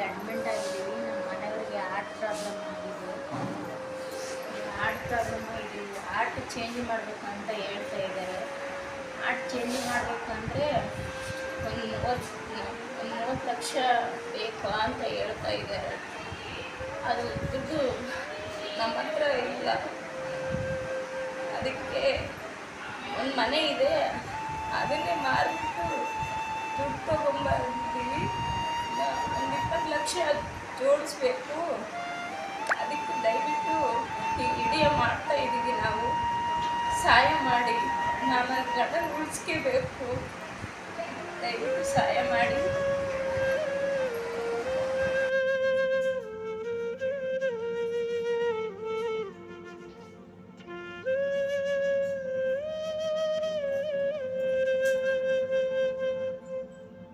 Admit ಆಗಿದ್ದೀವಿ. ನಮ್ಮ ಮನೆಯವರಿಗೆ ಹಾರ್ಟ್ ಪ್ರಾಬ್ಲಮ್ ಆಗಿದೆ. ಹಾರ್ಟ್ ಪ್ರಾಬ್ಲಮ್ ಆಗಿದೆ. ಹಾರ್ಟ್ ಚೇಂಜ್ ಮಾಡಬೇಕಂತ ಹೇಳ್ತಾ ಇದ್ದಾರೆ. ಹಾರ್ಟ್ ಚೇಂಜ್ ಮಾಡಬೇಕಂದ್ರೆ ಒಂದು 30 ಲಕ್ಷ ಬೇಕು ಅಂತ ಹೇಳ್ತಾ ಇದ್ದಾರೆ. ಅದು ದುಡ್ಡು ನಮ್ಮ ಹತ್ರ ಇಲ್ಲ. ಅದಕ್ಕೆ ಒಂದು ಮನೆ ಇದೆ, ಅದನ್ನೇ ಮಾರಿಬಿಟ್ಟು ದುಡ್ಡು ತೊಗೊಂಬರ್ತೀವಿ. ಒಂದು 20 ಲಕ್ಷ ಜೋಡಿಸ್ಬೇಕು. ಅದಕ್ಕೆ ದಯವಿಟ್ಟು ಈ ವಿಡಿಯೋ ಮಾಡ್ತಾ ಇದ್ದೀವಿ. ನಾವು ಸಹಾಯ ಮಾಡಿ, ನಾನು ಗಂಡನ ಉಳಿಸ್ಕೋಬೇಕು. ದಯವಿಟ್ಟು ಸಹಾಯ ಮಾಡಿ.